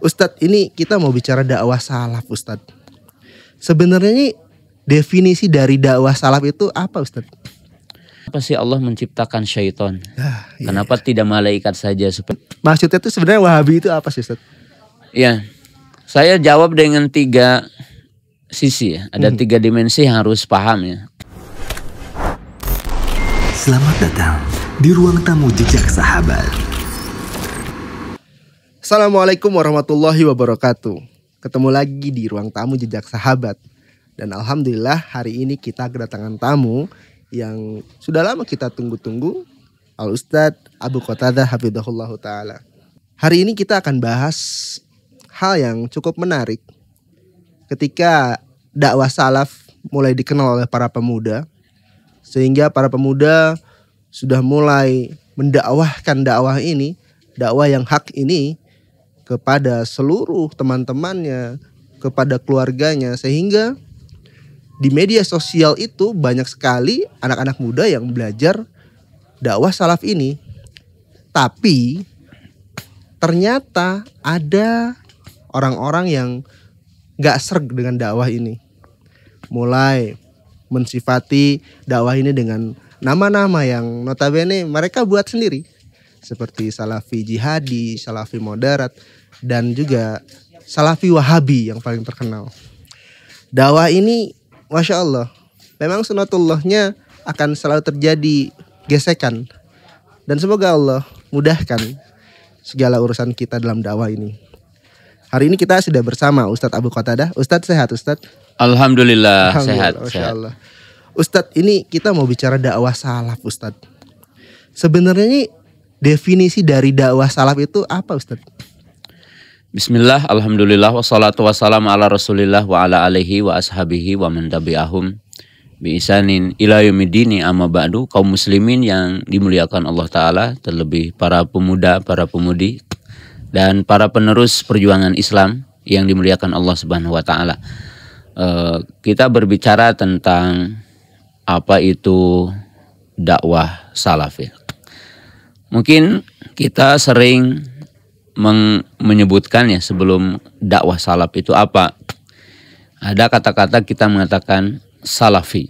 Ustadz, ini kita mau bicara dakwah salaf, Ustadz. Sebenarnya ini definisi dari dakwah salaf itu apa, Ustadz? Kenapa sih Allah menciptakan syaitan? Iya. Kenapa tidak malaikat saja? Maksudnya itu sebenarnya Wahabi itu apa sih, Ustadz? Ya, saya jawab dengan 3 sisi ya. Ada 3 dimensi yang harus paham ya. Selamat datang di ruang tamu Jejak Sahabat. Assalamualaikum warahmatullahi wabarakatuh. Ketemu lagi di ruang tamu Jejak Sahabat. Dan alhamdulillah hari ini kita kedatangan tamu yang sudah lama kita tunggu-tunggu, Al-Ustadz Abu Qatadah Hafidhahullahu Ta'ala. Hari ini kita akan bahas hal yang cukup menarik. Ketika dakwah salaf mulai dikenal oleh para pemuda, sehingga para pemuda sudah mulai mendakwahkan dakwah ini, dakwah yang hak ini kepada seluruh teman-temannya, kepada keluarganya, sehingga di media sosial itu banyak sekali anak-anak muda yang belajar dakwah salaf ini. Tapi ternyata ada orang-orang yang gak serg dengan dakwah ini, mulai mensifati dakwah ini dengan nama-nama yang notabene mereka buat sendiri, seperti salafi jihadi, salafi moderat, dan juga salafi wahabi yang paling terkenal. Dakwah ini Masya Allah, memang sunatullahnya akan selalu terjadi gesekan. Dan semoga Allah mudahkan segala urusan kita dalam dakwah ini. Hari ini kita sudah bersama Ustadz Abu Qatadah. Ustadz sehat, Ustadz? Alhamdulillah sehat. Masya Allah. Ustadz, ini kita mau bicara dakwah salaf, Ustadz. Sebenarnya ini definisi dari dakwah salaf itu apa, Ustadz? Bismillah, alhamdulillah, wassalatu wassalamu ala rasulillah wa ala alihi wa ashabihi wa man tabi'ahum bi ihsanin ila yaumidini amma ba'du. Kaum muslimin yang dimuliakan Allah Ta'ala, terlebih para pemuda, para pemudi, dan para penerus perjuangan Islam yang dimuliakan Allah Subhanahu wa Ta'ala. Kita berbicara tentang apa itu dakwah salaf ya. Mungkin kita sering menyebutkan ya, sebelum dakwah salaf itu apa? Ada kata-kata kita mengatakan salafi.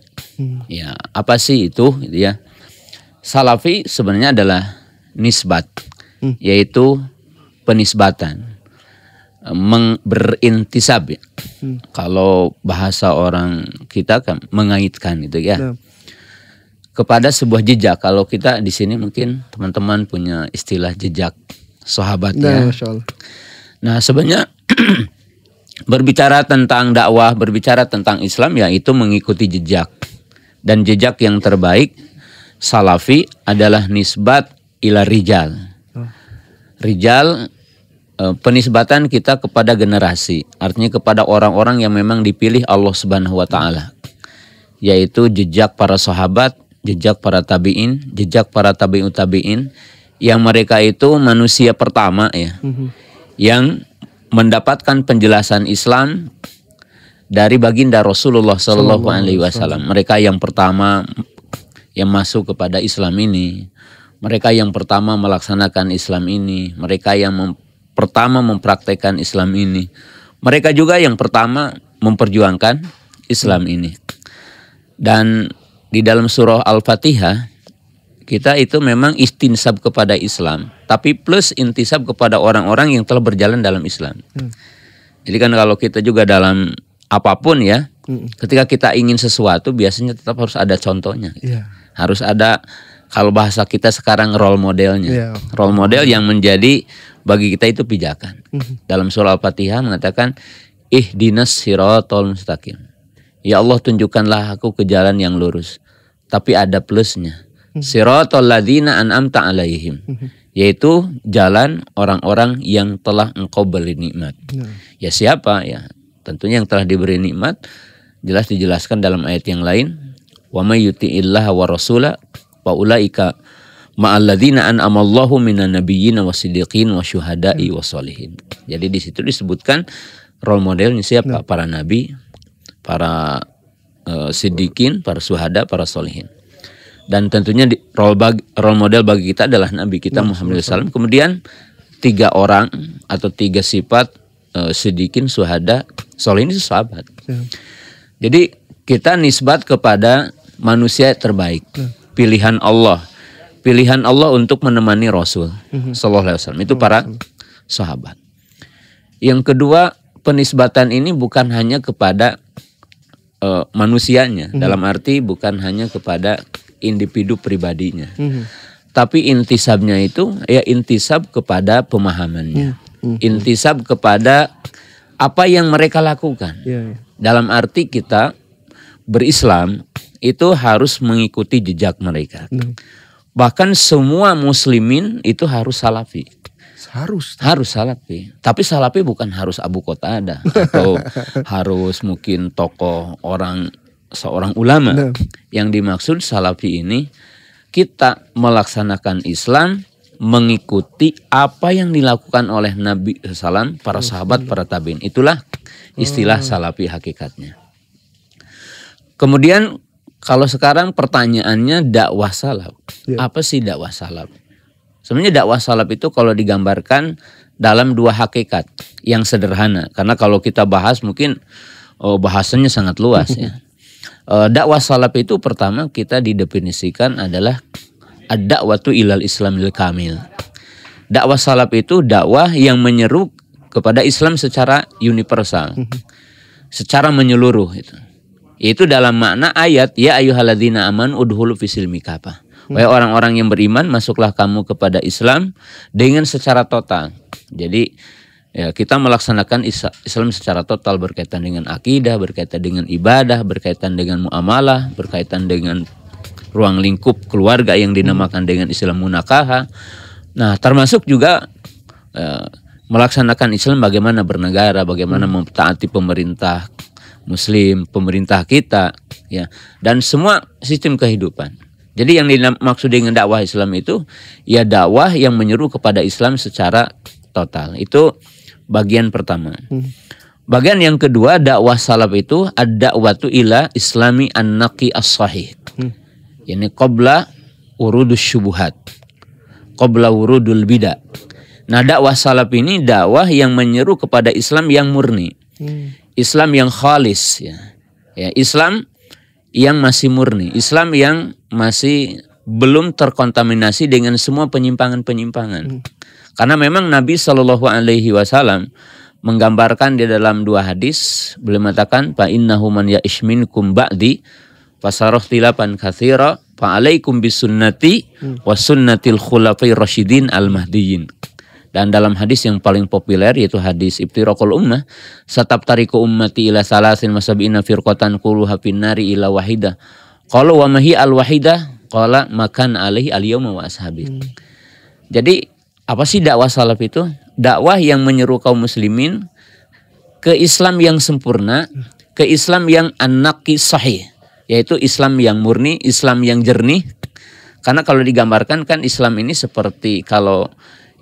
Ya, apa sih itu gitu ya? Salafi sebenarnya adalah nisbat, yaitu penisbatan, berintisab ya. Kalau bahasa orang kita kan mengaitkan gitu ya. Kepada sebuah jejak. Kalau kita di sini mungkin teman-teman punya istilah jejak sahabatnya. Nah, sebenarnya berbicara tentang dakwah, berbicara tentang Islam, ya itu mengikuti jejak. Dan jejak yang terbaik salafi adalah nisbat ila rijal. Rijal, penisbatan kita kepada generasi, artinya kepada orang-orang yang memang dipilih Allah Subhanahu wa Ta'ala, yaitu jejak para sahabat, jejak para tabi'in, jejak para tabi'ut tabi'in, yang mereka itu manusia pertama ya, yang mendapatkan penjelasan Islam dari baginda Rasulullah Sallallahu Alaihi Wasallam. Mereka yang pertama yang masuk kepada Islam ini, mereka yang pertama melaksanakan Islam ini, mereka yang pertama mempraktekkan Islam ini, mereka juga yang pertama memperjuangkan Islam ini. Dan di dalam surah Al-Fatihah kita itu memang istinsab kepada Islam, tapi plus intisab kepada orang-orang yang telah berjalan dalam Islam. Jadi kan kalau kita juga dalam apapun ya, ketika kita ingin sesuatu biasanya tetap harus ada contohnya. Harus ada, kalau bahasa kita sekarang, role modelnya. Role model yang menjadi bagi kita itu pijakan. Dalam surah Al-Fatihah mengatakan, ihdinas siratal mustaqim. Ya Allah, tunjukkanlah aku ke jalan yang lurus. Tapi ada plusnya. Siratal ladzina an'amta alaihim, yaitu jalan orang-orang yang telah engkau beri nikmat. Ya siapa? Ya tentunya yang telah diberi nikmat. Jelas dijelaskan dalam ayat yang lain, wa may yuti'illaha wa rasula fa ulaika ma'al ladzina an'amallahu minan nabiyyin wasiddiqin wasyuhada'i wassalihin. Jadi di situ disebutkan role modelnya siapa? Para nabi, para siddiqin, para syuhada, para sholihin. Dan tentunya role model bagi kita adalah Nabi kita Muhammad SAW. Kemudian 3 orang atau 3 sifat sidikin, syuhada, solihin itu sahabat. Jadi kita nisbat kepada manusia terbaik, pilihan Allah untuk menemani Rasul Sallallahu Alaihi Wasallam itu para sahabat. Yang kedua, penisbatan ini bukan hanya kepada manusianya, dalam arti bukan hanya kepada individu pribadinya. Tapi intisabnya itu ya intisab kepada pemahamannya. Intisab kepada apa yang mereka lakukan. Dalam arti kita berislam itu harus mengikuti jejak mereka. Bahkan semua muslimin itu harus salafi. Harus salafi. Tapi salafi bukan harus Abu Qatadah atau harus mungkin tokoh seorang ulama. Yang dimaksud salafi ini kita melaksanakan Islam mengikuti apa yang dilakukan oleh Nabi SAW, para sahabat, para tabi'in. Itulah istilah salafi hakikatnya. Kemudian kalau sekarang pertanyaannya dakwah salaf. Apa sih dakwah salaf? Sebenarnya dakwah salaf itu kalau digambarkan dalam dua hakikat yang sederhana. Karena kalau kita bahas mungkin bahasanya sangat luas ya. Dakwah salaf itu pertama kita didefinisikan adalah ad-da'watu ilal islamil kamil. Dakwah salaf itu dakwah yang menyeru kepada Islam secara universal, secara menyeluruh itu. Itu dalam makna ayat ya ayyuhalladzina amanu udkhulu fisilmi kafah. Wahai orang-orang yang beriman, masuklah kamu kepada Islam dengan secara total. Jadi ya, kita melaksanakan Islam secara total berkaitan dengan akidah, berkaitan dengan ibadah, berkaitan dengan muamalah, berkaitan dengan ruang lingkup keluarga yang dinamakan dengan Islam munakaha. Nah, termasuk juga melaksanakan Islam bagaimana bernegara, bagaimana mentaati pemerintah Muslim, pemerintah kita, ya, dan semua sistem kehidupan. Jadi yang dimaksud dengan dakwah Islam itu ya dakwah yang menyeru kepada Islam secara total. Itu bagian pertama. Bagian yang kedua, dakwah salaf itu ad-da'watu ila islami an-naqi as-sahih. Ini qabla urudus syubuhat, qabla urudul bidah. Nah, dakwah salaf ini dakwah yang menyeru kepada Islam yang murni, Islam yang khalis, ya, Islam yang masih murni, Islam yang masih belum terkontaminasi dengan semua penyimpangan-penyimpangan. Karena memang Nabi Shallallahu Alaihi Wasallam menggambarkan di dalam dua hadis, beliau mengatakan, fa innahu man ya'ish minkum ba'di fasarah tilapan katsira fa alaikum bisunnati wa sunnatil khulafai rasyidin al-mahdiyyin. Dan dalam hadis yang paling populer yaitu hadis Iftiraqul Ummah, satabtariku ummati ila salasin masabina firqatan kulluha finnari ila wahidah. Qalu wa mahi al-wahidah? Qala makan alaihi al-yawma wa ashabi. Jadi apa sih dakwah salaf itu? Dakwah yang menyeru kaum muslimin ke Islam yang sempurna, ke Islam yang an-naqi sahih, yaitu Islam yang murni, Islam yang jernih. Karena kalau digambarkan kan Islam ini seperti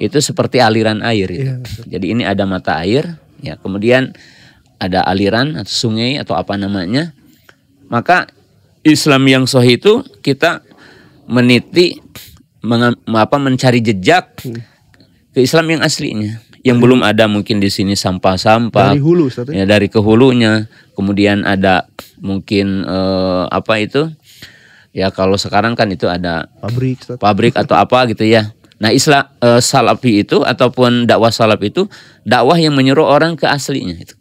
seperti aliran air gitu. Jadi ini ada mata air, ya, kemudian ada aliran atau sungai atau apa namanya. Maka Islam yang sahih itu kita meniti mencari jejak ke Islam yang aslinya, yang belum ada mungkin di sini sampah-sampah dari hulu, ya, dari kehulunya. Kemudian ada mungkin ya kalau sekarang kan itu ada pabrik atau apa gitu ya. Nah, Islam salafi itu ataupun dakwah salaf itu dakwah yang menyuruh orang ke aslinya itu,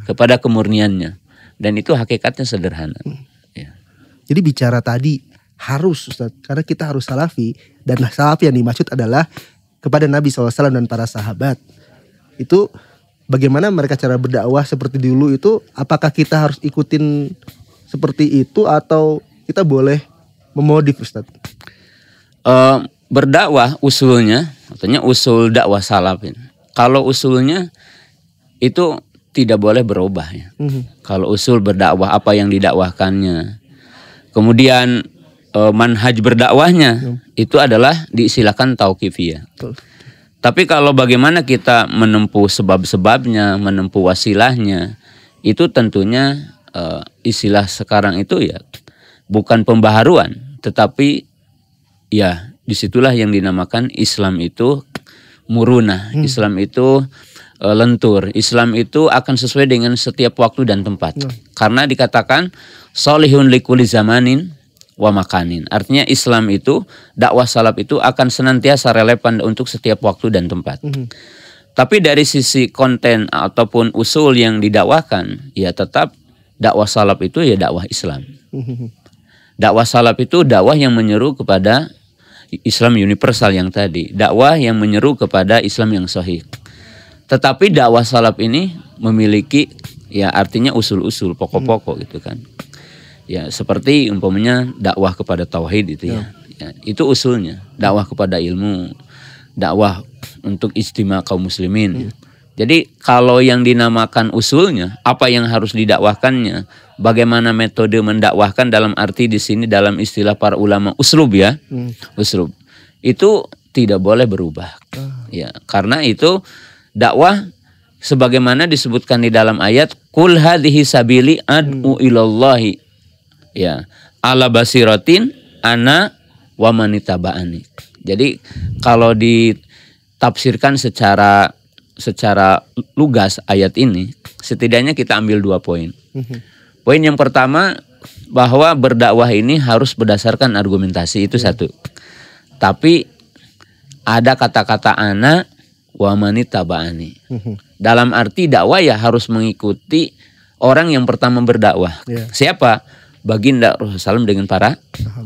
kepada kemurniannya, dan itu hakikatnya sederhana. Ya. Jadi bicara tadi harus, Ustaz, karena kita harus salafi, dan salafi yang dimaksud adalah kepada Nabi SAW dan para sahabat. Itu bagaimana mereka cara berdakwah seperti dulu itu, apakah kita harus ikutin seperti itu atau kita boleh memodif, Ustaz? Berdakwah usulnya, artinya usul dakwah salaf ini. Kalau usulnya itu tidak boleh berubah ya. Kalau usul berdakwah apa yang didakwahkannya. Kemudian manhaj berdakwahnya itu adalah diistilahkan tauqifiyah. Tapi kalau bagaimana kita menempuh sebab-sebabnya, menempuh wasilahnya, itu tentunya istilah sekarang itu ya bukan pembaharuan, tetapi ya disitulah yang dinamakan Islam itu murunah. Islam itu lentur. Islam itu akan sesuai dengan setiap waktu dan tempat. Karena dikatakan solihun likuli zamanin wa makanin. Artinya Islam itu, dakwah salaf itu akan senantiasa relevan untuk setiap waktu dan tempat. Tapi dari sisi konten ataupun usul yang didakwakan, ya tetap dakwah salaf itu ya dakwah Islam. Dakwah salaf itu dakwah yang menyeru kepada Islam universal yang tadi. Dakwah yang menyeru kepada Islam yang sahih. Tetapi dakwah salaf ini memiliki ya artinya usul-usul pokok-pokok gitu kan. Ya seperti umpamanya dakwah kepada tauhid itu ya. Ya itu usulnya. Dakwah kepada ilmu, dakwah untuk ijtima kaum muslimin. Jadi kalau yang dinamakan usulnya, apa yang harus didakwahkannya, bagaimana metode mendakwahkan dalam arti di sini dalam istilah para ulama uslub ya, uslub itu tidak boleh berubah, ya karena itu dakwah sebagaimana disebutkan di dalam ayat Qul hadhihi sabili ad'u ilallahi ya ala basiratin ana wa manitaba'ani. Jadi kalau ditafsirkan secara lugas ayat ini, setidaknya kita ambil 2 poin. Poin yang pertama bahwa berdakwah ini harus berdasarkan argumentasi, itu satu. Tapi ada kata-kata ana wa manitaba'ani. Dalam arti dakwah ya harus mengikuti orang yang pertama berdakwah. Siapa? Baginda Rasulullah SAW dengan para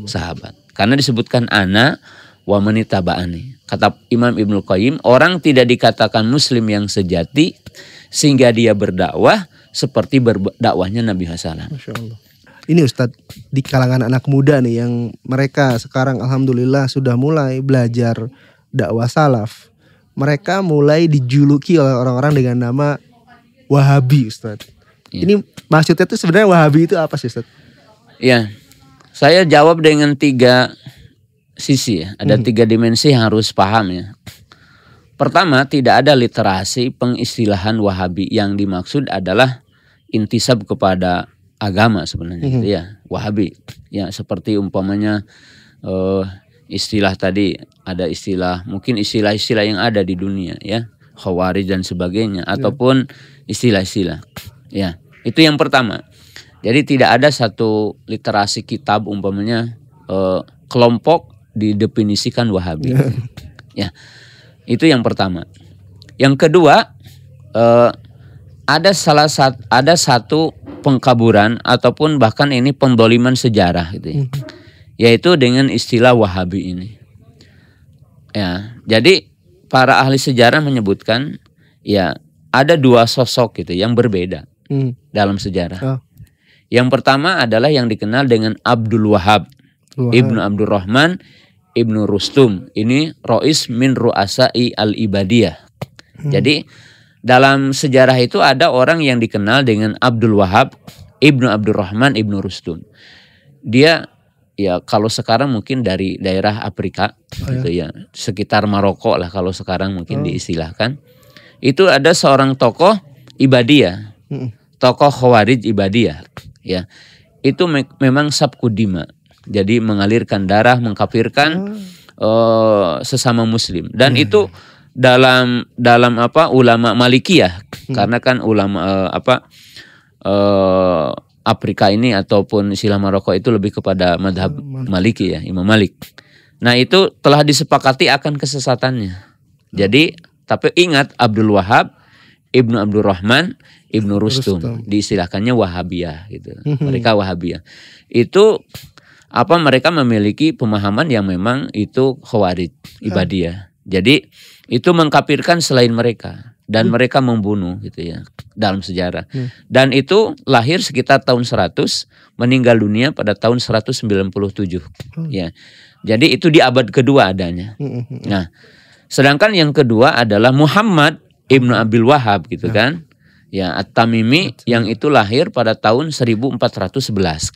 sahabat. Karena disebutkan ana wa manitaba'ani. Kata Imam Ibnu Qayyim, orang tidak dikatakan muslim yang sejati sehingga dia berdakwah seperti berdakwahnya Nabi SAW. Masya Allah. Ini Ustadz, di kalangan anak muda nih yang mereka sekarang alhamdulillah sudah mulai belajar dakwah salaf. Mereka mulai dijuluki oleh orang-orang dengan nama Wahabi, Ustadz. Ini maksudnya tuh sebenarnya Wahabi itu apa sih, Ustadz? Iya, saya jawab dengan 3 sisi ya. Ada 3 dimensi yang harus paham ya. Pertama, tidak ada literasi pengistilahan Wahabi. Yang dimaksud adalah intisab kepada agama sebenarnya gitu ya. Wahabi. Ya seperti umpamanya istilah tadi, ada istilah, mungkin istilah-istilah yang ada di dunia ya. Khawarij dan sebagainya ataupun istilah-istilah. Ya, itu yang pertama. Jadi tidak ada satu literasi kitab umpamanya kelompok didefinisikan Wahabi. Ya, itu yang pertama. Yang kedua, ada satu pengkaburan ataupun bahkan ini pendoliman sejarah gitu ya. Yaitu dengan istilah Wahabi ini. Ya, jadi para ahli sejarah menyebutkan ya ada 2 sosok gitu yang berbeda dalam sejarah. Yang pertama adalah yang dikenal dengan Abdul Wahab. Ibnu Abdurrahman Ibnu Rustum. Ini Rois min Ru'asai al-Ibadiyah. Jadi dalam sejarah itu ada orang yang dikenal dengan Abdul Wahab Ibnu Abdurrahman Ibnu Rustum. Dia ya kalau sekarang mungkin dari daerah Afrika gitu ya, sekitar Maroko lah kalau sekarang mungkin diistilahkan. Itu ada seorang tokoh Ibadiyah, tokoh Khawarij Ibadiyah ya. Itu memang sabkudima. Jadi mengalirkan darah, mengkafirkan sesama muslim. Dan itu dalam ulama Malikiyah. Karena kan ulama Afrika ini ataupun istilah Maroko itu lebih kepada madhab Maliki ya, Imam Malik. Nah itu telah disepakati akan kesesatannya. Jadi tapi ingat Abdul Wahab Ibnu Abdurrahman Ibnu Rustum diistilahkannya Wahabiyah gitu. Mereka Wahabiyah. Itu mereka memiliki pemahaman yang memang itu Khawarij Ibadiyah. Jadi itu mengkafirkan selain mereka dan mereka membunuh gitu ya dalam sejarah. Dan itu lahir sekitar tahun 100, meninggal dunia pada tahun 197. Ya. Jadi itu di abad kedua adanya. Nah, sedangkan yang kedua adalah Muhammad Ibnu Abil Wahab gitu kan. Ya, At-Tamimi yang itu lahir pada tahun 1411.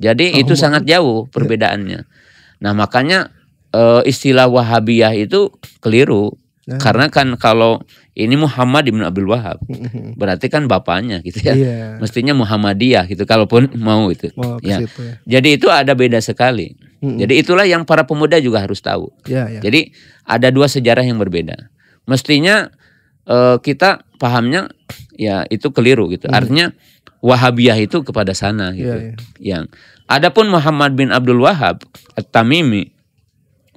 Jadi itu sangat jauh perbedaannya. Nah makanya istilah Wahabiyah itu keliru. Karena kan kalau ini Muhammad Ibn Abdul Wahab, berarti kan bapaknya gitu ya. Mestinya Muhammadiyah gitu kalaupun mau itu. Ya. Jadi itu ada beda sekali. Jadi itulah yang para pemuda juga harus tahu. Jadi ada 2 sejarah yang berbeda. Mestinya kita pahamnya ya itu keliru gitu. Artinya Wahabiyah itu kepada sana gitu. Yang adapun Muhammad bin Abdul Wahhab At-Tamimi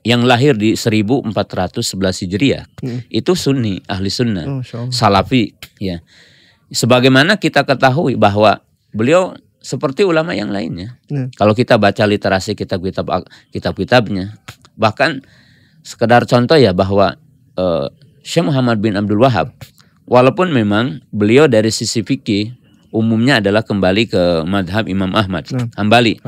yang lahir di 1411 Hijriah itu Sunni, ahli sunnah, Salafi ya. Sebagaimana kita ketahui bahwa beliau seperti ulama yang lainnya. Kalau kita baca literasi kitab-kitabnya, bahkan sekedar contoh ya bahwa Syekh Muhammad bin Abdul Wahhab, walaupun memang beliau dari sisi fikih umumnya adalah kembali ke madhab Imam Ahmad Hambali,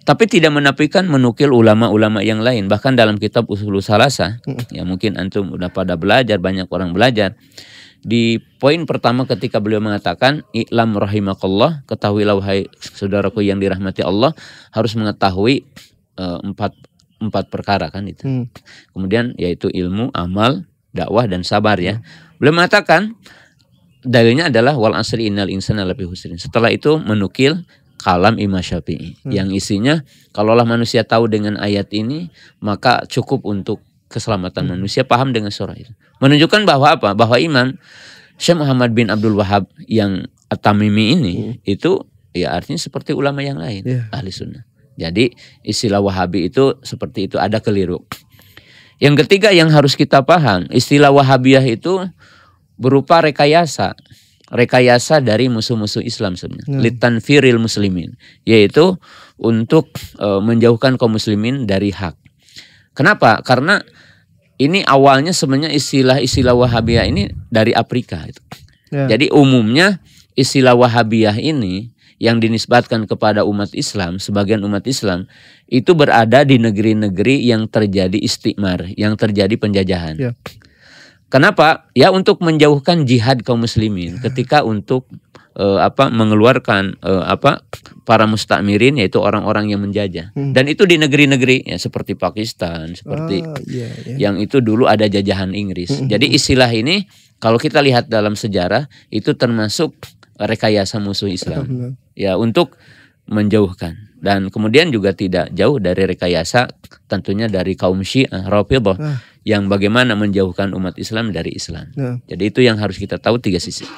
tapi tidak menafikan menukil ulama-ulama yang lain. Bahkan dalam kitab Ushulus Salasah, ya mungkin antum udah pada belajar, banyak orang belajar. Di poin pertama ketika beliau mengatakan i'lam rahimakallah, ketahuilah wahai saudaraku yang dirahmati Allah, harus mengetahui empat perkara kan itu. Kemudian yaitu ilmu, amal, dakwah dan sabar ya. Beliau mengatakan dalilnya adalah wal asri innal insana lafi husrin. Setelah itu menukil kalam Imam Syafi'i yang isinya kalaulah manusia tahu dengan ayat ini maka cukup untuk keselamatan manusia, paham dengan surah itu. Menunjukkan bahwa apa? Bahwa Imam Syekh Muhammad bin Abdul Wahhab yang At-Tamimi ini itu ya artinya seperti ulama yang lain, ahli sunnah. Jadi istilah Wahabi itu seperti itu, ada keliru. Yang ketiga yang harus kita paham, istilah Wahabiyah itu berupa rekayasa dari musuh-musuh Islam sebenarnya. Litanfiril muslimin, yaitu untuk menjauhkan kaum muslimin dari hak. Kenapa? Karena ini awalnya sebenarnya istilah Wahabiyah ini dari Afrika itu. Jadi umumnya istilah Wahabiyah ini yang dinisbatkan kepada umat Islam, sebagian umat Islam itu berada di negeri-negeri yang terjadi istikmar, yang terjadi penjajahan. Kenapa? Ya untuk menjauhkan jihad kaum muslimin ketika untuk mengeluarkan para mustakmirin, yaitu orang-orang yang menjajah. Dan itu di negeri-negeri ya seperti Pakistan, seperti yang itu dulu ada jajahan Inggris. Jadi istilah ini kalau kita lihat dalam sejarah itu termasuk rekayasa musuh Islam. Ya untuk menjauhkan. Dan kemudian juga tidak jauh dari rekayasa tentunya dari kaum Syiah Rafidhah yang bagaimana menjauhkan umat Islam dari Islam. Jadi itu yang harus kita tahu, tiga sisi.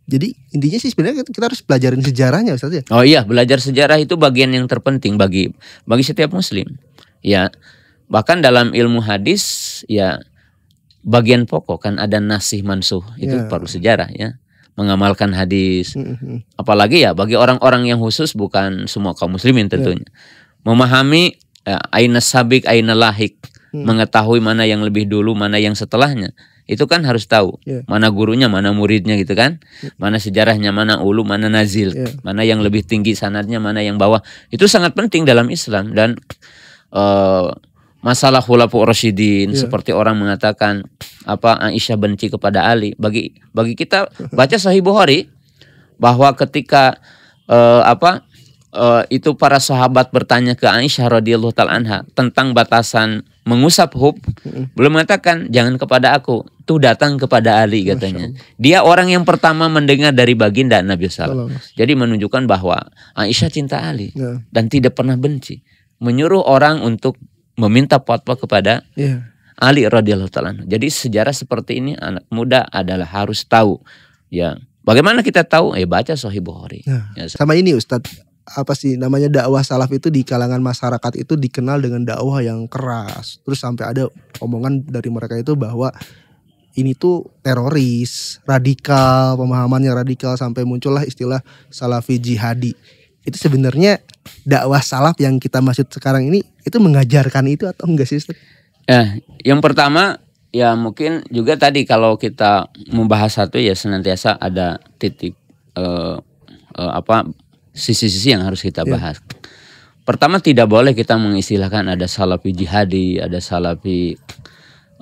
Jadi intinya sih sebenarnya kita harus pelajarin sejarahnya Ustaz ya. Oh iya, belajar sejarah itu bagian yang terpenting bagi setiap muslim. Ya, bahkan dalam ilmu hadis ya bagian pokok kan ada nasih mansuh, itu perlu sejarah ya. Mengamalkan hadis. Apalagi ya bagi orang-orang yang khusus, bukan semua kaum muslimin tentunya. Memahami aina sabik, aina lahik, mengetahui mana yang lebih dulu, mana yang setelahnya. Itu kan harus tahu mana gurunya, mana muridnya gitu kan, mana sejarahnya, mana ulu, mana nazil, mana yang lebih tinggi sanadnya, mana yang bawah. Itu sangat penting dalam Islam. Dan masalah khulafaur rasyidin, seperti orang mengatakan Aisyah benci kepada Ali. Bagi kita baca Sahih Bukhari bahwa ketika itu para sahabat bertanya ke Aisyah radhiyallahu taala anha tentang batasan mengusap hub, belum mengatakan jangan kepada aku, tuh datang kepada Ali katanya. Dia orang yang pertama mendengar dari baginda Nabi SAW. Jadi menunjukkan bahwa Aisyah cinta Ali dan tidak pernah benci. Menyuruh orang untuk meminta fatwa kepada Ali radhiyallahu taala. Jadi sejarah seperti ini anak muda adalah harus tahu. Ya, bagaimana kita tahu? Baca Sahih Bukhari. Ya, sama ini Ustadz, apa sih namanya, dakwah salaf itu di kalangan masyarakat itu dikenal dengan dakwah yang keras. Terus sampai ada omongan dari mereka itu bahwa ini tuh teroris, radikal, pemahamannya radikal, sampai muncullah istilah salafi jihadi. Itu sebenarnya dakwah salaf yang kita maksud sekarang ini itu mengajarkan itu atau enggak sih Ustaz? Yang pertama ya mungkin juga tadi kalau kita membahas satu ya senantiasa ada titik sisi-sisi yang harus kita bahas. Pertama, tidak boleh kita mengistilahkan ada salafi jihadi, ada salafi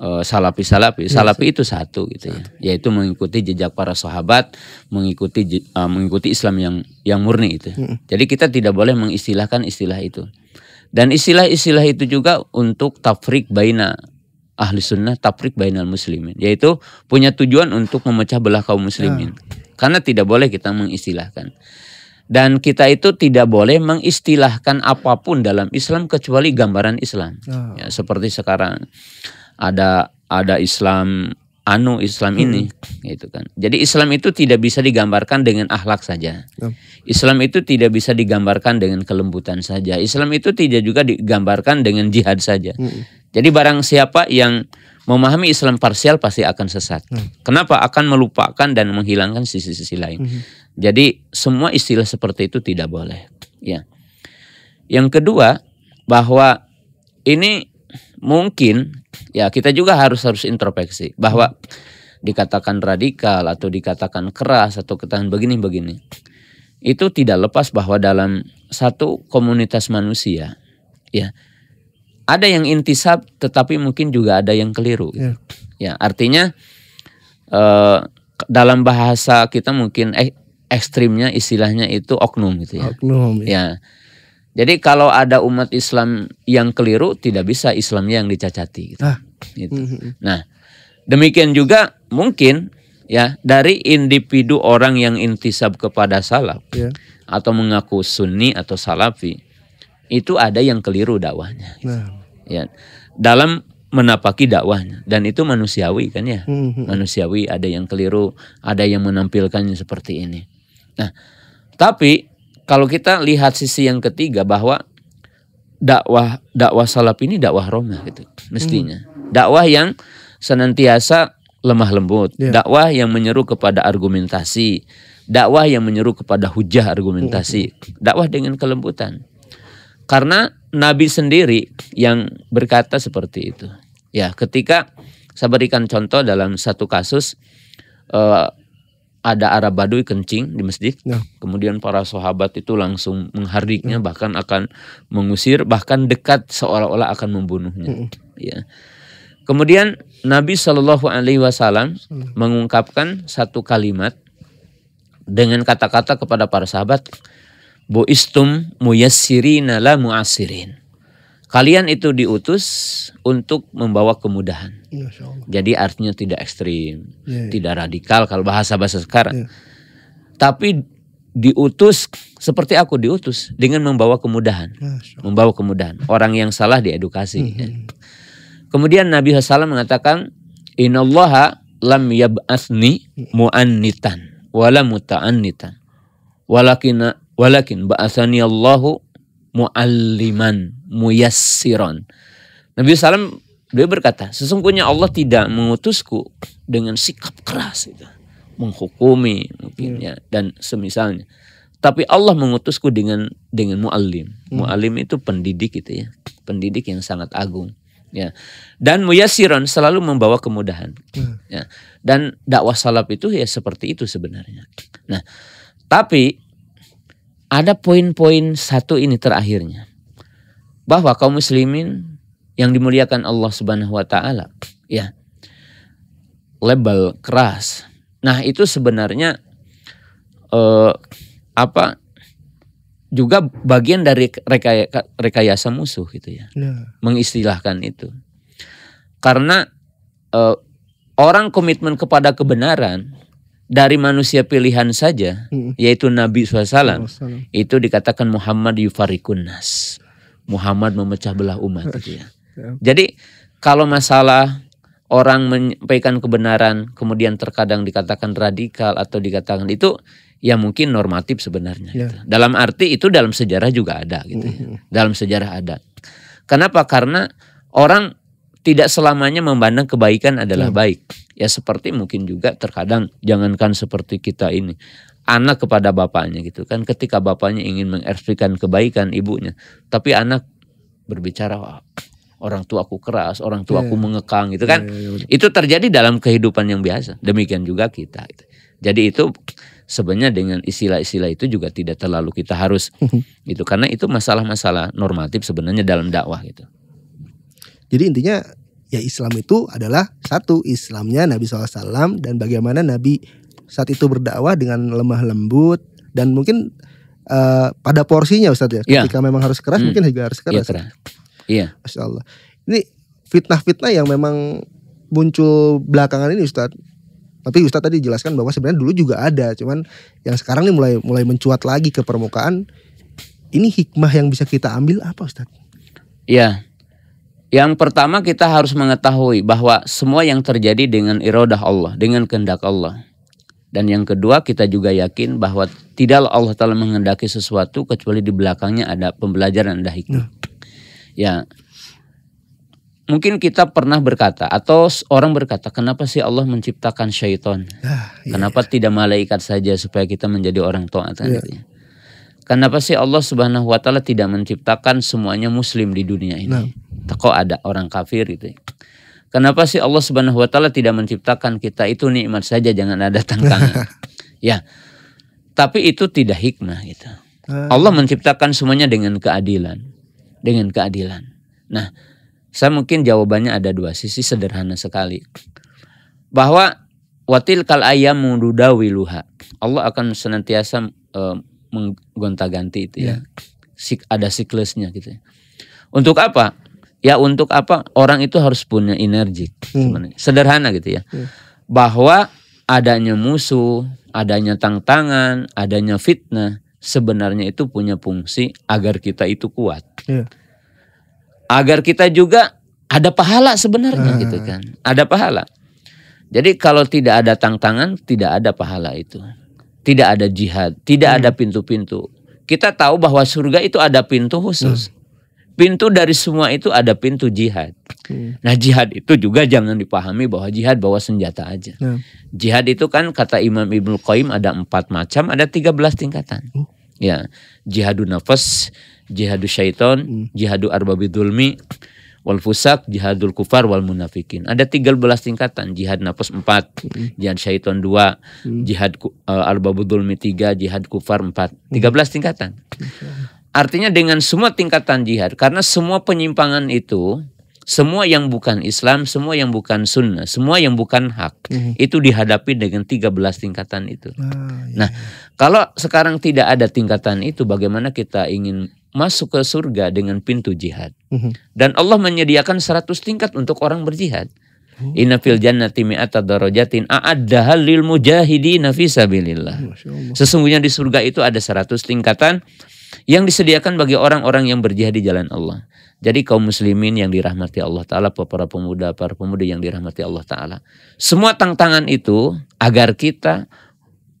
Salafi itu satu gitu ya, yaitu mengikuti jejak para sahabat, mengikuti Islam yang murni itu. Jadi kita tidak boleh mengistilahkan istilah itu. Dan istilah-istilah itu juga untuk tafrik baina ahli sunnah, tafrik bainal muslimin, yaitu punya tujuan untuk memecah belah kaum muslimin. Karena tidak boleh kita mengistilahkan. Dan kita itu tidak boleh mengistilahkan apapun dalam Islam kecuali gambaran Islam. Ya, seperti sekarang ada Islam Islam ini gitu kan. Jadi Islam itu tidak bisa digambarkan dengan akhlak saja. Islam itu tidak bisa digambarkan dengan kelembutan saja. Islam itu tidak juga digambarkan dengan jihad saja. Jadi barang siapa yang memahami Islam parsial pasti akan sesat. Kenapa? Akan melupakan dan menghilangkan sisi-sisi lain. Jadi semua istilah seperti itu tidak boleh. Ya. Yang kedua, bahwa ini mungkin ya kita juga harus introspeksi bahwa dikatakan radikal atau dikatakan keras atau katakan begini-begini. Itu tidak lepas bahwa dalam satu komunitas manusia ya ada yang intisab tetapi mungkin juga ada yang keliru. Ya, artinya dalam bahasa kita mungkin ekstrimnya istilahnya itu oknum gitu ya. Oknum. Ya. Jadi kalau ada umat Islam yang keliru tidak bisa Islamnya yang dicacati gitu. Gitu. Nah, demikian juga mungkin ya dari individu orang yang intisab kepada salaf atau mengaku sunni atau salafi itu ada yang keliru dakwahnya. Ya, dalam menapaki dakwahnya dan itu manusiawi kan ya. Manusiawi, ada yang keliru, ada yang menampilkannya seperti ini. Nah, tapi kalau kita lihat sisi yang ketiga bahwa dakwah salaf ini dakwah romah gitu mestinya. Dakwah yang senantiasa lemah lembut, dakwah yang menyeru kepada argumentasi, dakwah yang menyeru kepada hujah argumentasi, dakwah dengan kelembutan. Karena Nabi sendiri yang berkata seperti itu. Ya, ketika saya berikan contoh dalam satu kasus ada Arab Baduy kencing di masjid, kemudian para sahabat itu langsung menghardiknya, bahkan akan mengusir, bahkan dekat seolah-olah akan membunuhnya. Ya. Kemudian Nabi Shallallahu Alaihi Wasallam mengungkapkan satu kalimat dengan kata-kata kepada para sahabat, Bu'istum muyassirina la mu'asirin. Kalian itu diutus untuk membawa kemudahan. Jadi artinya tidak ekstrim, tidak radikal kalau bahasa-bahasa sekarang. Tapi diutus seperti aku diutus dengan membawa kemudahan. Membawa kemudahan. Orang yang salah diedukasi. Kemudian Nabi SAW mengatakan, Innallaha lam yab'athni mu'annitan wala muta'annitan. Walakin ba'athani Allahu mu'alliman muyassiron. Nabi SAW dia berkata, sesungguhnya Allah tidak mengutusku dengan sikap keras gitu, menghukumi mungkin ya dan semisalnya. Tapi Allah mengutusku dengan mu'allim. Mu'allim itu pendidik gitu ya. Pendidik yang sangat agung. Ya. Dan muyassiron selalu membawa kemudahan. Ya. Dan dakwah salaf itu ya seperti itu sebenarnya. Nah, tapi ada poin-poin satu ini terakhirnya. Bahwa kaum muslimin yang dimuliakan Allah Subhanahu wa taala, ya. Label keras. Nah, itu sebenarnya juga bagian dari rekayasa musuh gitu ya. Mengistilahkan itu. Karena orang komitmen kepada kebenaran dari manusia pilihan saja, yaitu Nabi SAW, itu dikatakan Muhammad yufarikun nas. Muhammad memecah belah umat gitu ya. Jadi kalau masalah orang menyampaikan kebenaran kemudian terkadang dikatakan radikal atau dikatakan itu ya mungkin normatif sebenarnya. Gitu. Dalam arti itu dalam sejarah juga ada gitu ya. Dalam sejarah ada. Kenapa? Karena orang tidak selamanya memandang kebaikan adalah baik. Ya seperti mungkin juga terkadang jangankan seperti kita ini. Anak kepada bapaknya gitu kan. Ketika bapaknya ingin mengekspresikan kebaikan ibunya. Tapi anak berbicara, orang tuaku keras, orang tuaku mengekang gitu kan. Itu terjadi dalam kehidupan yang biasa. Demikian juga kita. Gitu. Jadi itu sebenarnya dengan istilah-istilah itu juga tidak terlalu kita harus gitu. Karena itu masalah-masalah normatif sebenarnya dalam dakwah gitu. Jadi intinya ya Islam itu adalah satu, Islamnya Nabi SAW dan bagaimana Nabi saat itu berdakwah dengan lemah lembut dan mungkin pada porsinya Ustadz ya. Ketika memang harus keras mungkin juga harus keras. Iya. Masya Allah. Ini fitnah-fitnah yang memang muncul belakangan ini Ustadz. Tapi Ustadz tadi jelaskan bahwa sebenarnya dulu juga ada, cuman yang sekarang ini mulai mencuat lagi ke permukaan. Ini hikmah yang bisa kita ambil apa Ustadz? Iya. Yang pertama kita harus mengetahui bahwa semua yang terjadi dengan iradah Allah, dengan kehendak Allah. Dan yang kedua kita juga yakin bahwa tidaklah Allah Ta'ala menghendaki sesuatu kecuali di belakangnya ada pembelajaran, ada hikmah. Ya, mungkin kita pernah berkata atau orang berkata, kenapa sih Allah menciptakan syaitan? Kenapa tidak malaikat saja supaya kita menjadi orang taat? Kenapa sih Allah Subhanahu wa Ta'ala tidak menciptakan semuanya muslim di dunia ini? Kok ada orang kafir gitu. Kenapa sih Allah Subhanahu wa Ta'ala tidak menciptakan kita itu nikmat saja, jangan ada tantangan. Ya. Tapi itu tidak hikmah gitu. Allah menciptakan semuanya dengan keadilan. Dengan keadilan. Nah, saya mungkin jawabannya ada dua sisi, sederhana sekali. Bahwa watil kal ayamu nudawiluha. Allah akan senantiasa menggonta-ganti itu ya. Ada siklusnya gitu. Untuk apa? Ya untuk apa? Orang itu harus punya energi sebenarnya. Sederhana gitu ya. Bahwa adanya musuh, adanya tantangan, adanya fitnah, sebenarnya itu punya fungsi agar kita itu kuat. Agar kita juga ada pahala sebenarnya gitu kan. Ada pahala. Jadi kalau tidak ada tantangan, tidak ada pahala itu. Tidak ada jihad, tidak ada pintu-pintu. Kita tahu bahwa surga itu ada pintu khusus. Pintu dari semua itu ada pintu jihad. Nah jihad itu juga jangan dipahami bahwa jihad bawa senjata aja. Jihad itu kan kata Imam Ibnu Qayyim ada 4 macam, ada 13 tingkatan. Ya, jihadun nafas, jihadus syaiton, jihadu arbabidulmi, wal fusak, jihadul kufar wal munafikin. Ada 13 tingkatan. Jihad nafas 4, jihad syaiton 2, jihad arbabidulmi 3, jihad kufar 4. 13 tingkatan. Artinya dengan semua tingkatan jihad, karena semua penyimpangan itu, semua yang bukan Islam, semua yang bukan sunnah, semua yang bukan hak, itu dihadapi dengan 13 tingkatan itu. Nah, kalau sekarang tidak ada tingkatan itu, bagaimana kita ingin masuk ke surga dengan pintu jihad? Dan Allah menyediakan 100 tingkat untuk orang berjihad. Inna fil jannati mi'ata darajatin a'addaha lil mujahidina fi sabilillah. Sesungguhnya di surga itu ada 100 tingkatan yang disediakan bagi orang-orang yang berjihad di jalan Allah. Jadi kaum muslimin yang dirahmati Allah Ta'ala, para pemuda yang dirahmati Allah Ta'ala, semua tantangan itu agar kita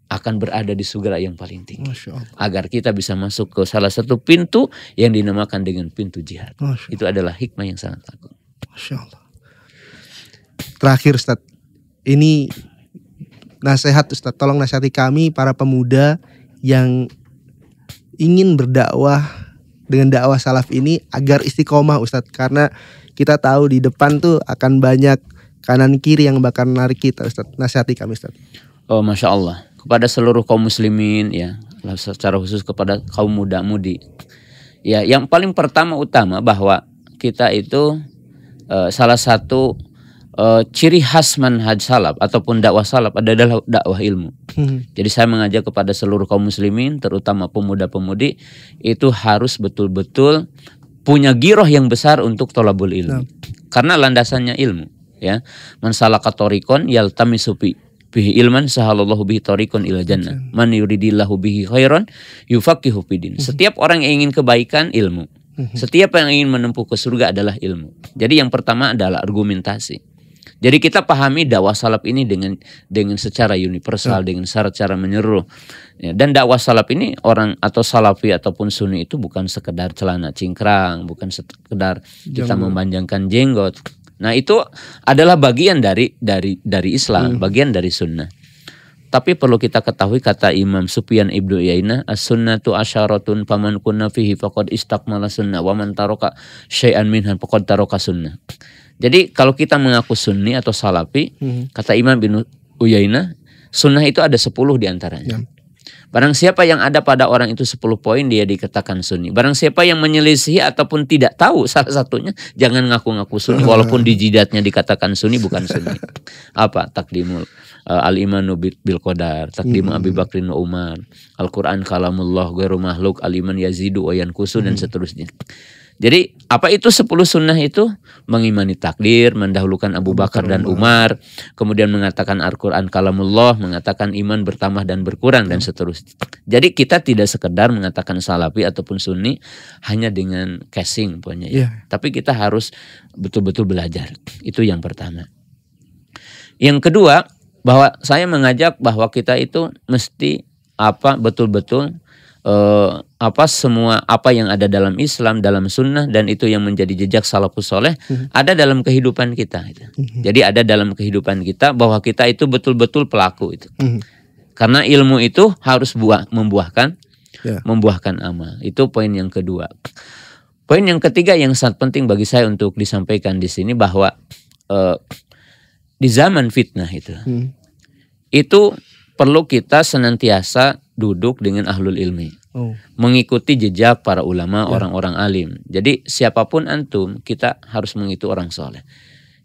akan berada di surga yang paling tinggi. Agar kita bisa masuk ke salah satu pintu yang dinamakan dengan pintu jihad. Itu adalah hikmah yang sangat agung. Masya Allah. Terakhir Ustaz, ini nasihat Ustaz, tolong nasihati kami para pemuda yang ingin berdakwah dengan dakwah salaf ini agar istiqomah Ustadz. Karena kita tahu di depan tuh akan banyak kanan kiri yang bakal menarik kita Ustadz. Nasihati kami Ustadz. Oh Masya Allah. Kepada seluruh kaum muslimin ya, secara khusus kepada kaum muda-mudi. Ya, yang paling pertama utama bahwa kita itu salah satu ciri khas manhaj salaf ataupun dakwah salaf adalah dakwah ilmu. Jadi saya mengajak kepada seluruh kaum muslimin, terutama pemuda-pemudi, itu harus betul-betul punya giroh yang besar untuk thalabul ilmi. Karena landasannya ilmu, ya. Man salaka thoriqan yaltamisu bihi ilman sahalallahu bihi thoriqan ila jannah. Man yuridillahu bihi khairan yufaqihu fid din. Setiap orang yang ingin kebaikan, ilmu. Setiap yang ingin menempuh ke surga adalah ilmu. Jadi yang pertama adalah argumentasi. Jadi kita pahami dakwah salaf ini dengan secara universal, dengan secara menyeluruh. Ya, dan dakwah salaf ini orang atau salafi ataupun sunni itu bukan sekedar celana cingkrang, bukan sekedar kita memanjangkan jenggot. Nah itu adalah bagian dari Islam, bagian dari sunnah. Tapi perlu kita ketahui kata Imam Sufyan Ibnu Uyainah, as-sunnatu asyaratun faman kunna fihi faqad istakmala sunnah wa man taraka syai'an minha faqad taraka sunnah. Jadi kalau kita mengaku sunni atau salafi, kata Imam Ibnu Uyainah, sunnah itu ada 10 diantaranya. Barang siapa yang ada pada orang itu 10 poin, dia dikatakan sunni. Barang siapa yang menyelisihi ataupun tidak tahu salah satunya, jangan ngaku-ngaku sunni walaupun di jidatnya dikatakan sunni, bukan sunni. Apa? Takdimul al-imanu bil qadar, takdimu Abi Bakrin wa Umar, Al-Quran kalamullah ghairu makhluk, al-iman yazidu wa yankusu, dan seterusnya. Jadi Apa itu 10 sunnah itu? Mengimani takdir, mendahulukan Abu Bakar dan Umar, kemudian mengatakan Al-Quran kalamullah, mengatakan iman bertambah dan berkurang, dan seterusnya. Jadi kita tidak sekedar mengatakan salafi ataupun sunni hanya dengan casing punya ya. Tapi kita harus betul-betul belajar. Itu yang pertama. Yang kedua, bahwa saya mengajak bahwa kita itu mesti betul-betul semua apa yang ada dalam Islam, dalam sunnah, dan itu yang menjadi jejak salafus soleh ada dalam kehidupan kita. Jadi ada dalam kehidupan kita bahwa kita itu betul-betul pelaku itu. Karena ilmu itu harus membuahkan amal. Itu poin yang kedua. Poin yang ketiga yang sangat penting bagi saya untuk disampaikan di sini bahwa di zaman fitnah itu perlu kita senantiasa duduk dengan ahlul ilmi, mengikuti jejak para ulama, orang-orang alim. Jadi siapapun antum, kita harus mengikuti orang soleh.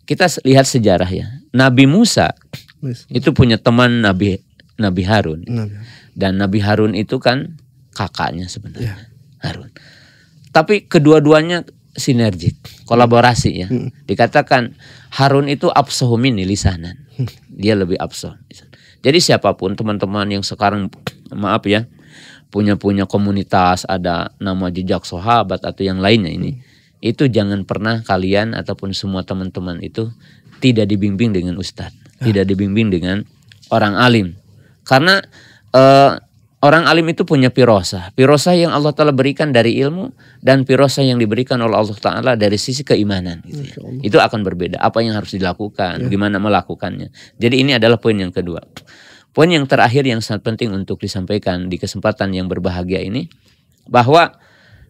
Kita lihat sejarah ya, Nabi Musa itu punya teman Nabi Harun, dan Nabi Harun itu kan kakaknya sebenarnya, Harun. Tapi kedua-duanya sinergik, kolaborasi ya. Dikatakan Harun itu afsahu minni lisanan, dia lebih afsah. Jadi siapapun teman-teman yang sekarang punya komunitas, ada nama jejak sahabat atau yang lainnya ini, itu jangan pernah kalian ataupun semua teman-teman itu tidak dibimbing dengan ustadz, tidak dibimbing dengan orang alim. Karena orang alim itu punya pirosah yang Allah Ta'ala berikan dari ilmu, dan pirosah yang diberikan oleh Allah Ta'ala dari sisi keimanan. Itu akan berbeda. Apa yang harus dilakukan, gimana melakukannya. Jadi ini adalah poin yang kedua. Poin yang terakhir yang sangat penting untuk disampaikan di kesempatan yang berbahagia ini, bahwa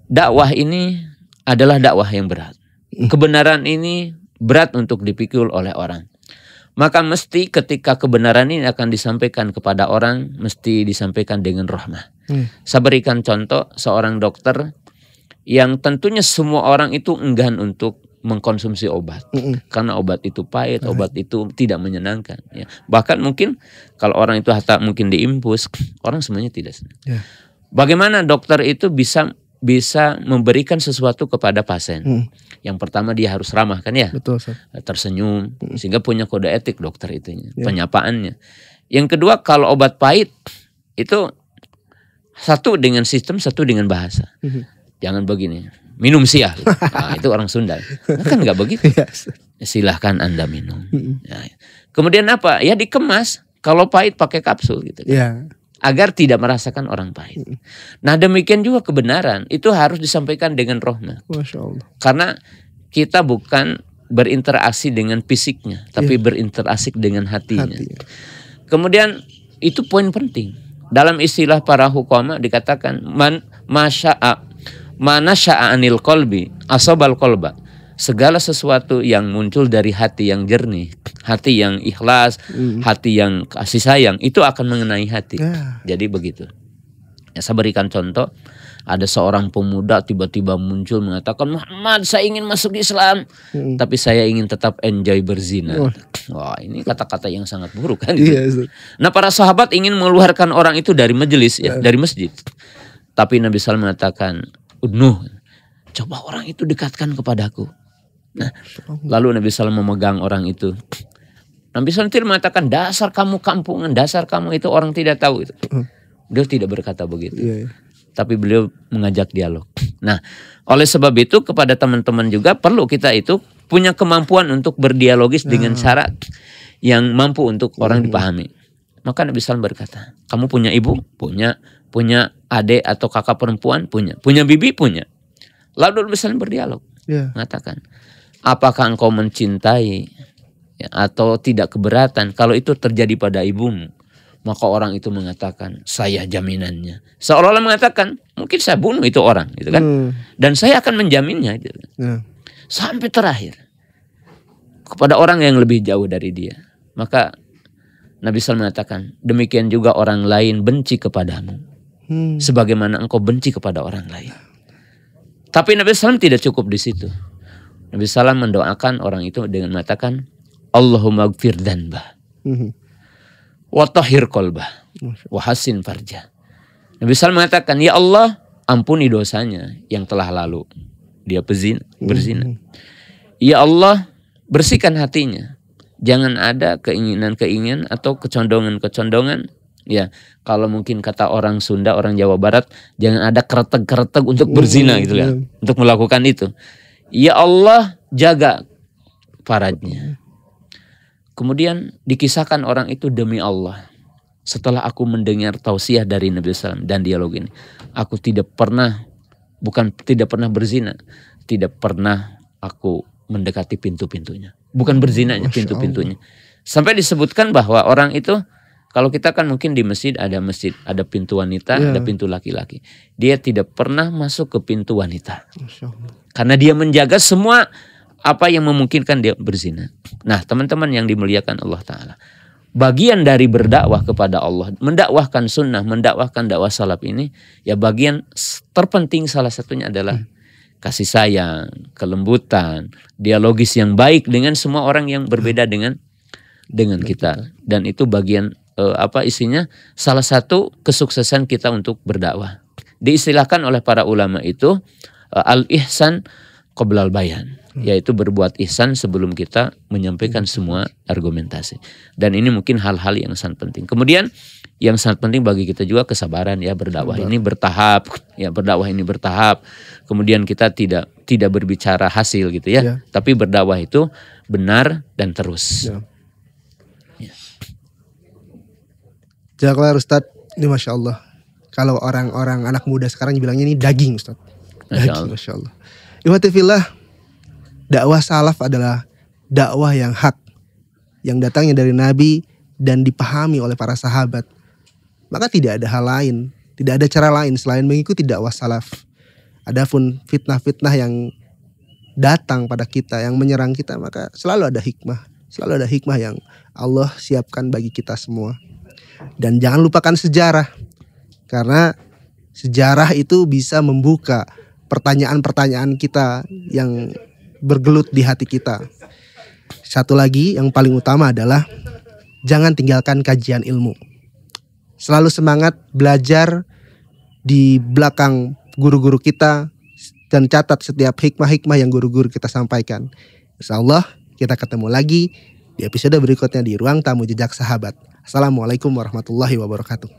dakwah ini adalah dakwah yang berat. Kebenaran ini berat untuk dipikul oleh orang. Maka mesti ketika kebenaran ini akan disampaikan kepada orang, mesti disampaikan dengan rahmah. Saya berikan contoh seorang dokter yang tentunya semua orang itu enggan untuk mengkonsumsi obat. Karena obat itu pahit, obat itu tidak menyenangkan. Ya. Bahkan mungkin kalau orang itu mungkin diimpus, orang semuanya tidak senang. Bagaimana dokter itu bisa memberikan sesuatu kepada pasien? Yang pertama dia harus ramah kan ya. Betul, tersenyum, sehingga punya kode etik dokter itu, penyapaannya. Yang kedua, kalau obat pahit itu satu dengan sistem, satu dengan bahasa. Jangan begini, minum siah. Nah, itu orang Sunda. Nah, kan nggak begitu. Silahkan Anda minum. Nah, kemudian apa? Ya dikemas. Kalau pahit pakai kapsul gitu. Agar tidak merasakan orang pahit. Nah demikian juga kebenaran itu harus disampaikan dengan rahmat. Masya Allah. Karena kita bukan berinteraksi dengan fisiknya, tapi berinteraksi dengan hatinya. Kemudian itu poin penting. Dalam istilah para hukama dikatakan mana sya'anil qalbi asabal qalba. Segala sesuatu yang muncul dari hati yang jernih, hati yang ikhlas, hati yang kasih sayang, itu akan mengenai hati. Jadi begitu. Ya, saya berikan contoh, ada seorang pemuda tiba-tiba muncul mengatakan, Muhammad, saya ingin masuk Islam, tapi saya ingin tetap enjoy berzina. Wah, ini kata-kata yang sangat buruk kan? Nah, para sahabat ingin mengeluarkan orang itu dari majelis, dari masjid. Tapi Nabi SAW mengatakan, coba orang itu dekatkan kepadaku. Nah, lalu Nabi SAW memegang orang itu. Nabi SAW tidak mengatakan dasar kamu kampungan, dasar kamu itu orang tidak tahu itu. Beliau tidak berkata begitu. Tapi beliau mengajak dialog. Nah, oleh sebab itu kepada teman-teman juga perlu kita itu punya kemampuan untuk berdialogis dengan cara yang mampu untuk orang dipahami. Maka Nabi SAW berkata, kamu punya ibu? Punya adik atau kakak perempuan? Punya bibi? Punya. Lalu Nabi SAW berdialog. Mengatakan, apakah engkau mencintai atau tidak keberatan kalau itu terjadi pada ibumu? Maka orang itu mengatakan, saya jaminannya. Seolah-olah mengatakan, mungkin saya bunuh itu orang, gitu kan? Dan saya akan menjaminnya, gitu. Sampai terakhir kepada orang yang lebih jauh dari dia. Maka Nabi SAW mengatakan, demikian juga orang lain benci kepadamu, sebagaimana engkau benci kepada orang lain. Tapi Nabi SAW tidak cukup di situ. Nabi SAW mendoakan orang itu dengan mengatakan, Allahumma gfir dhanbah, wa tahhir qalbah, wa hassin farjah. Nabi SAW mengatakan, ya Allah, ampuni dosanya yang telah lalu, dia berzina. Ya Allah, bersihkan hatinya. Jangan ada keinginan-keinginan atau kecondongan-kecondongan. Ya, kalau mungkin kata orang Sunda, orang Jawa Barat, jangan ada kereteg-kereteg untuk berzina gitu ya, untuk melakukan itu. Ya Allah, jaga faradnya. Kemudian dikisahkan orang itu, demi Allah, setelah aku mendengar tausiah dari Nabi SAW dan dialog ini, aku tidak pernah berzina, tidak pernah aku mendekati pintu-pintunya. Bukan berzinanya, pintu-pintunya. Sampai disebutkan bahwa orang itu, kalau kita kan mungkin di masjid, ada pintu wanita, ada pintu laki-laki. Dia tidak pernah masuk ke pintu wanita. Karena dia menjaga semua apa yang memungkinkan dia berzina. Nah, teman-teman yang dimuliakan Allah Ta'ala, bagian dari berdakwah kepada Allah, mendakwahkan sunnah, mendakwahkan dakwah salaf ini, ya bagian terpenting salah satunya adalah kasih sayang, kelembutan, dialogis yang baik dengan semua orang yang berbeda dengan kita. Dan itu bagian salah satu kesuksesan kita untuk berdakwah. Diistilahkan oleh para ulama itu al-ihsan qoblal bayan, yaitu berbuat ihsan sebelum kita menyampaikan semua argumentasi. Dan ini mungkin hal-hal yang sangat penting. Kemudian yang sangat penting bagi kita juga kesabaran, ya. Berdakwah ini bertahap, ya, berdakwah ini bertahap. Kemudian kita tidak berbicara hasil gitu ya, tapi berdakwah itu benar dan terus. Jazakallah Ustadz, ini Masya Allah. Kalau orang-orang anak muda sekarang bilangnya ini daging Ustadz. Daging, Masya Allah. Ihwatifillah, dakwah salaf adalah dakwah yang hak, yang datangnya dari Nabi dan dipahami oleh para sahabat. Maka tidak ada hal lain, tidak ada cara lain selain mengikuti dakwah salaf. Adapun fitnah-fitnah yang datang pada kita, yang menyerang kita, maka selalu ada hikmah. Selalu ada hikmah yang Allah siapkan bagi kita semua. Dan jangan lupakan sejarah, karena sejarah itu bisa membuka pertanyaan-pertanyaan kita yang bergelut di hati kita. Satu lagi yang paling utama adalah jangan tinggalkan kajian ilmu. Selalu semangat belajar di belakang guru-guru kita dan catat setiap hikmah-hikmah yang guru-guru kita sampaikan. Insyaallah kita ketemu lagi di episode berikutnya di Ruang Tamu Jejak Sahabat. Assalamualaikum warahmatullahi wabarakatuh.